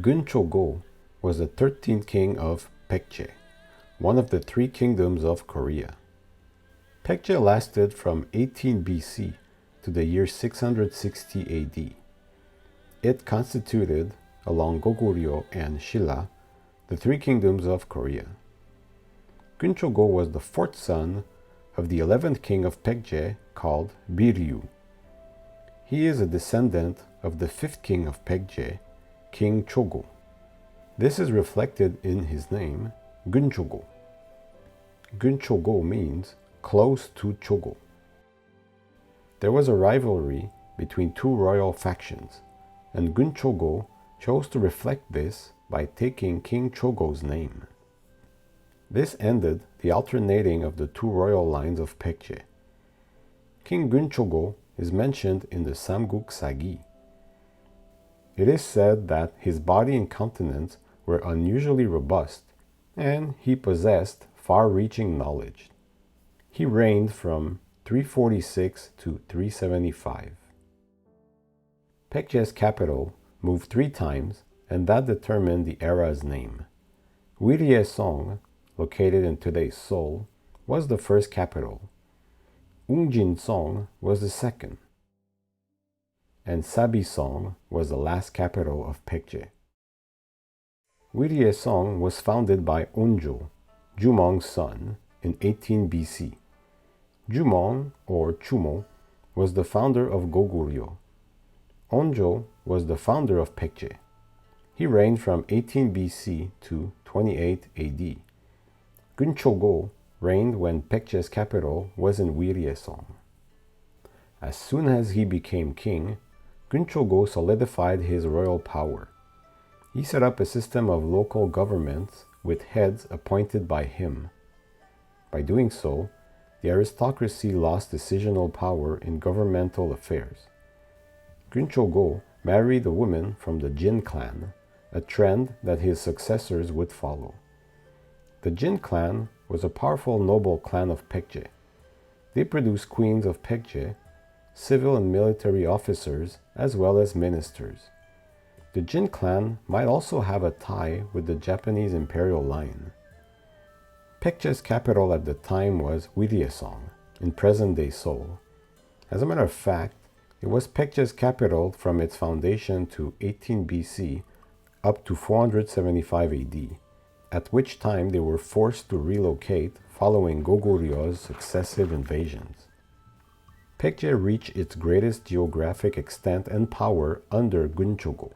Geunchogo was the 13th king of Baekje, one of the three kingdoms of Korea. Baekje lasted from 18 BC to the year 660 AD. It constituted, along Goguryeo and Silla, the three kingdoms of Korea. Geunchogo was the fourth son of the 11th king of Baekje called Biryu. He is a descendant of the 5th king of Baekje, Kingchogo. This is reflected in his name, Geunchogo. Geunchogo means close to Chogo. There was a rivalry between two royal factions, and Geunchogo chose to reflect this by taking King Chogo's name. This ended the alternating of the two royal lines of Baekje. King Geunchogo is mentioned in the Samguk Sagi. It is said that his body and countenance were unusually robust, and he possessed far-reaching knowledge. He reigned from 346 to 375. Baekje's capital moved 3 times, and that determined the era's name. Wirye-song, located in today's Seoul, was the first capital. Ungjin-song was the second. And Sabi-song was the last capital of Baekje. Wirye-song was founded by Onjo, Jumong's son, in 18 BC. Jumong, or Chumo, was the founder of Goguryeo. Onjo was the founder of Baekje. He reigned from 18 BC to 28 AD. Geunchogo reigned when Baekje's capital was in Wirye-song. As soon as he became king, Geunchogo solidified his royal power. He set up a system of local governments with heads appointed by him. By doing so, the aristocracy lost decisional power in governmental affairs. Geunchogo married a woman from the Jin clan, a trend that his successors would follow. The Jin clan was a powerful noble clan of Baekje. They produced queens of Baekje, civil and military officers, as well as ministers. The Jin clan might also have a tie with the Japanese imperial line. Baekje's capital at the time was Wirye-song, in present-day Seoul. As a matter of fact, it was Baekje's capital from its foundation to 18 BC up to 475 AD, at which time they were forced to relocate following Goguryeo's successive invasions. Baekje reached its greatest geographic extent and power under Geunchogo.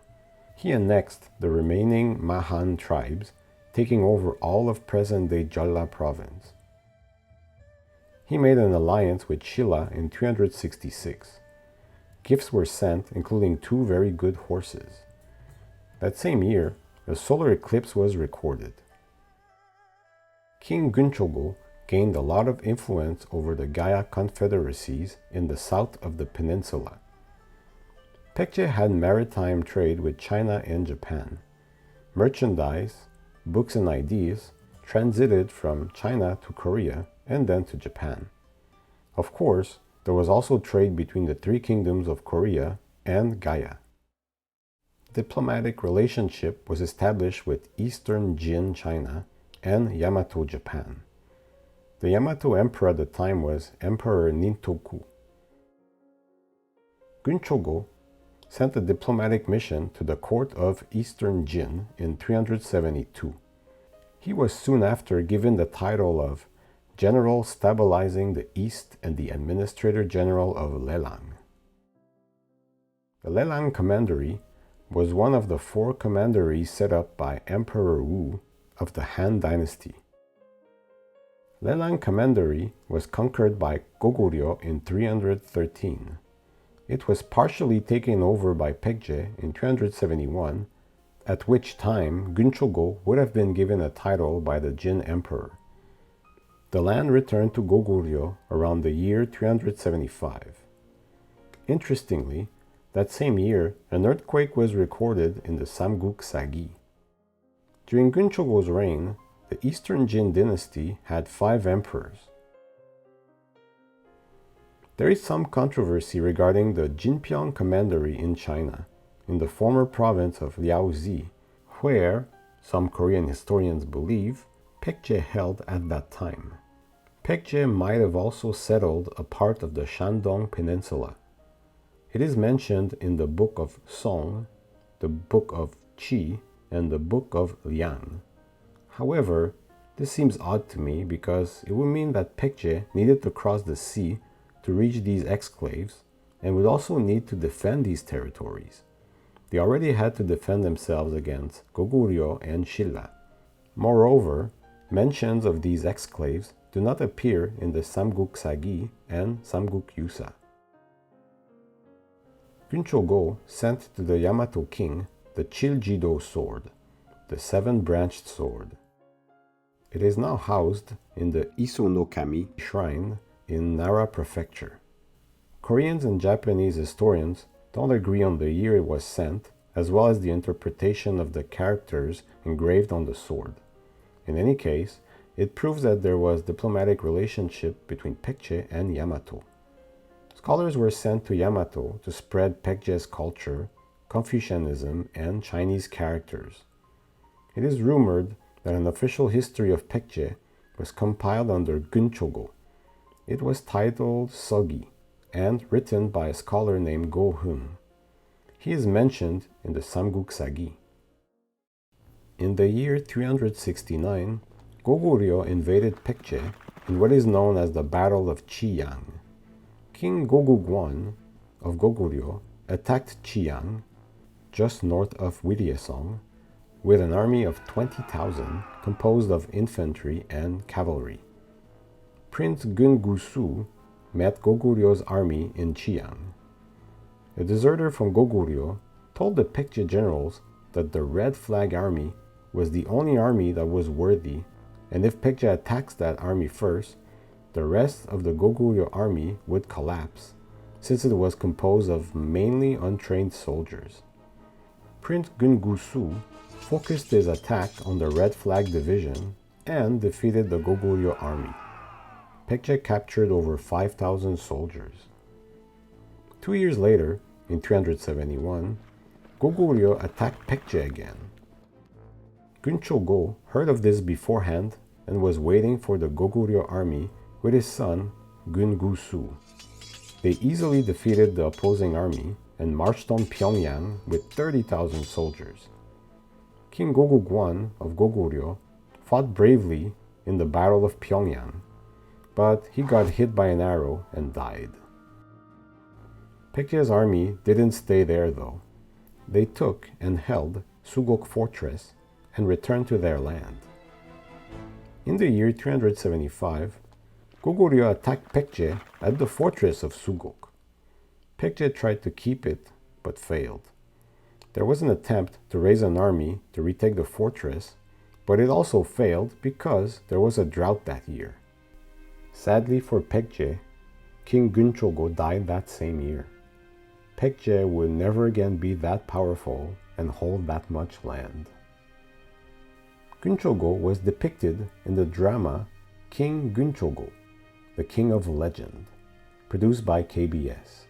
He annexed the remaining Mahan tribes, taking over all of present-day Jeolla province. He made an alliance with Silla in 366. Gifts were sent, including 2 very good horses. That same year, a solar eclipse was recorded. King Geunchogo gained a lot of influence over the Gaya confederacies in the south of the peninsula. Baekje had maritime trade with China and Japan. Merchandise, books and ideas transited from China to Korea and then to Japan. Of course, there was also trade between the 3 kingdoms of Korea and Gaya. Diplomatic relationship was established with Eastern Jin China and Yamato Japan. The Yamato emperor at the time was Emperor Nintoku. Geunchogo sent a diplomatic mission to the court of Eastern Jin in 372. He was soon after given the title of General Stabilizing the East and the Administrator General of Lelang. The Lelang Commandery was one of the 4 commanderies set up by Emperor Wu of the Han Dynasty. Lelang Commandery was conquered by Goguryeo in 313. It was partially taken over by Baekje in 371, at which time Geunchogo would have been given a title by the Jin Emperor. The land returned to Goguryeo around the year 375. Interestingly, that same year, an earthquake was recorded in the Samguk Sagi. During Geunchogo's reign, the Eastern Jin dynasty had 5 emperors. There is some controversy regarding the Jinpyeong Commandery in China, in the former province of Liaozi, where, some Korean historians believe, Baekje held at that time. Baekje might have also settled a part of the Shandong Peninsula. It is mentioned in the Book of Song, the Book of Qi, and the Book of Liang. However, this seems odd to me because it would mean that Baekje needed to cross the sea to reach these exclaves and would also need to defend these territories. They already had to defend themselves against Goguryeo and Silla. Moreover, mentions of these exclaves do not appear in the Samguk Sagi and Samguk Yusa. Geunchogo sent to the Yamato king the Chiljido sword, the seven-branched sword. It is now housed in the Iso-no-kami shrine in Nara Prefecture. Koreans and Japanese historians don't agree on the year it was sent, as well as the interpretation of the characters engraved on the sword. In any case, it proves that there was diplomatic relationship between Baekje and Yamato. Scholars were sent to Yamato to spread Baekje's culture, Confucianism, and Chinese characters. It is rumored that an official history of Baekje was compiled under Geunchogo. It was titled Sogi and written by a scholar named Go-hun. He is mentioned in the Samguk Sagi. In the year 369, Goguryeo invaded Baekje in what is known as the Battle of Chiyang. King Goguryeo of Goguryeo attacked Chiyang, just north of Wiriesong, with an army of 20,000 composed of infantry and cavalry. Prince Geunchogo met Goguryeo's army in Chiyang. A deserter from Goguryeo told the Baekje generals that the Red Flag Army was the only army that was worthy, and if Baekje attacks that army first, the rest of the Goguryeo army would collapse, since it was composed of mainly untrained soldiers. Prince Geunchogo focused his attack on the Red Flag Division and defeated the Goguryeo army. Baekje captured over 5,000 soldiers. 2 years later, in 371, Goguryeo attacked Baekje again. Geunchogo heard of this beforehand and was waiting for the Goguryeo army with his son Geunchogo. They easily defeated the opposing army and marched on Pyongyang with 30,000 soldiers. King Goguryeo of Goguryeo fought bravely in the Battle of Pyongyang, but he got hit by an arrow and died. Baekje's army didn't stay there though. They took and held Sugok Fortress and returned to their land. In the year 375, Goguryeo attacked Baekje at the fortress of Sugok. Baekje tried to keep it, but failed. There was an attempt to raise an army to retake the fortress, but it also failed because there was a drought that year. Sadly for Baekje, King Geunchogo died that same year. Baekje would never again be that powerful and hold that much land. Geunchogo was depicted in the drama King Geunchogo, the King of Legend, produced by KBS.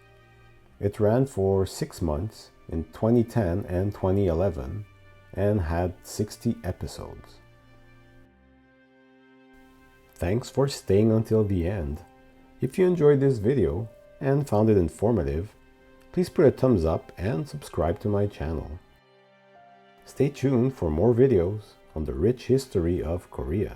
It ran for 6 months in 2010 and 2011 and had 60 episodes. Thanks for staying until the end. If you enjoyed this video and found it informative, please put a thumbs up and subscribe to my channel. Stay tuned for more videos on the rich history of Korea.